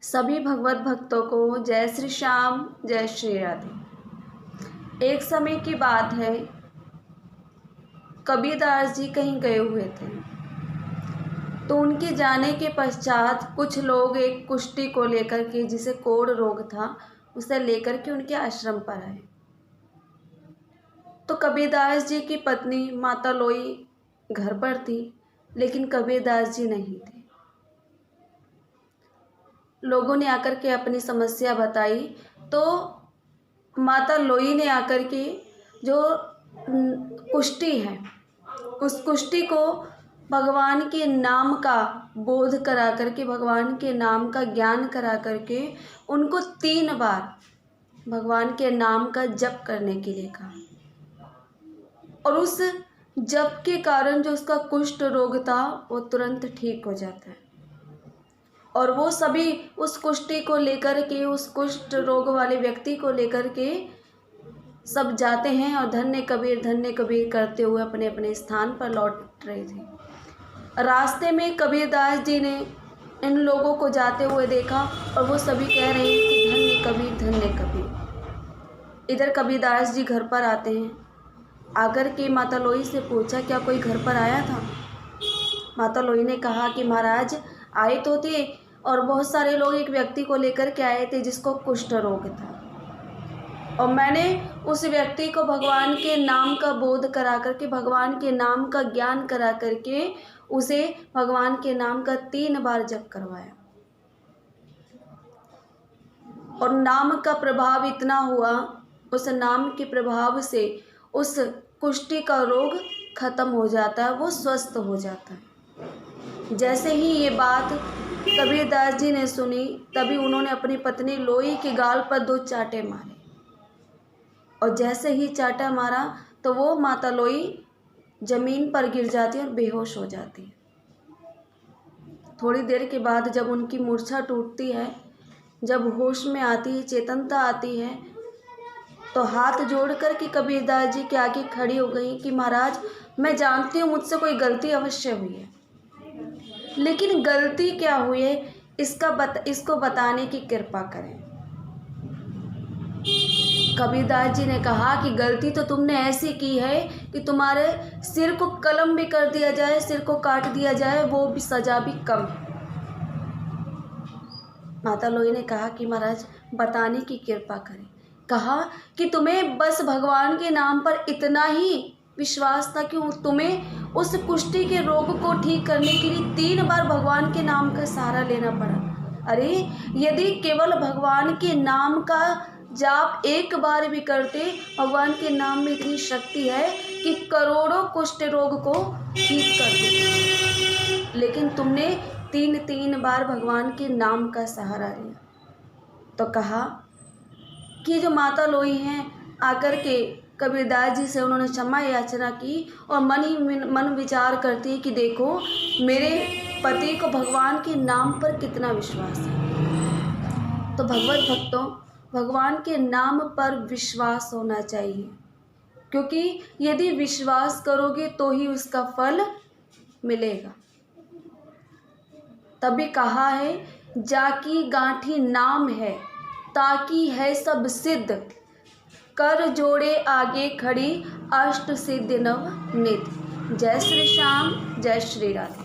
सभी भगवत भक्तों को जय श्री श्याम, जय श्री राधे। एक समय की बात है, कबीरदास जी कहीं गए हुए थे, तो उनके जाने के पश्चात कुछ लोग एक कुष्ठी को लेकर के, जिसे कोढ़ रोग था, उसे लेकर के उनके आश्रम पर आए। तो कबीरदास जी की पत्नी माता लोई घर पर थी, लेकिन कबीरदास जी नहीं थे। लोगों ने आकर के अपनी समस्या बताई, तो माता लोई ने आकर के जो कुष्ठी है, उस कुष्ठी को भगवान के नाम का बोध करा करके, भगवान के नाम का ज्ञान करा करके उनको 3 बार भगवान के नाम का जप करने के लिए कहा। और उस जप के कारण जो उसका कुष्ठ रोग था वो तुरंत ठीक हो जाता है। और वो सभी उस कुष्ठी को लेकर के, उस कुष्ठ रोग वाले व्यक्ति को लेकर के सब जाते हैं और धन्य कबीर करते हुए अपने अपने स्थान पर लौट रहे थे। रास्ते में कबीरदास जी ने इन लोगों को जाते हुए देखा और वो सभी कह रहे हैं कि धन्य कबीर। इधर कबीरदास जी घर पर आते हैं। आकर के माता लोई से पूछा, क्या कोई घर पर आया था? माता लोई ने कहा कि महाराज आए तो थे, और बहुत सारे लोग एक व्यक्ति को लेकर के आए थे जिसको कुष्ठ रोग था, और मैंने उस व्यक्ति को भगवान के नाम का बोध करा करके, भगवान के नाम का ज्ञान करा करके उसे भगवान के नाम का 3 बार जप करवाया। और नाम का प्रभाव इतना हुआ, उस नाम के प्रभाव से उस कुष्ठी का रोग खत्म हो जाता है, वो स्वस्थ हो जाता है। जैसे ही ये बात कबीरदास जी ने सुनी, तभी उन्होंने अपनी पत्नी लोई के गाल पर 2 चांटे मारे, और जैसे ही चांटा मारा तो वो माता लोई जमीन पर गिर जाती है और बेहोश हो जाती है। थोड़ी देर के बाद जब उनकी मूर्छा टूटती है, जब होश में आती है, चेतनता आती है, तो हाथ जोड़ कर के कबीरदास जी के आगे खड़ी हो गई कि महाराज, मैं जानती हूँ मुझसे कोई गलती अवश्य हुई है, लेकिन गलती क्या हुई है इसको बताने की कृपा करें। कबीरदास जी ने कहा कि गलती तो तुमने ऐसी की है कि तुम्हारे सिर को कलम भी कर दिया जाए, सिर को काट दिया जाए, वो भी सजा भी कम है। माता लोई ने कहा कि महाराज बताने की कृपा करें। कहा कि तुम्हें बस भगवान के नाम पर इतना ही विश्वास था कि तुम्हें उस कुष्ठी के रोग को ठीक करने के लिए 3 बार भगवान के नाम का सहारा लेना पड़ा। अरे यदि केवल भगवान के नाम का जाप 1 बार भी करते, भगवान के नाम में इतनी शक्ति है कि करोड़ों कुष्ठ रोग को ठीक कर देते, लेकिन तुमने 3 बार भगवान के नाम का सहारा लिया। तो कहा कि जो माता लोई हैं, आकर के कबीरदास जी से उन्होंने क्षमा याचना की, और मन ही मन विचार करती है कि देखो मेरे पति को भगवान के नाम पर कितना विश्वास है। तो भगवत भक्तों, भगवान के नाम पर विश्वास होना चाहिए, क्योंकि यदि विश्वास करोगे तो ही उसका फल मिलेगा। तभी कहा है, जाकी गांठी नाम है, ताकि है सब सिद्ध, कर जोड़े आगे खड़ी, अष्ट सिद्धि नव निधि। जय श्री श्याम, जय श्री राधे।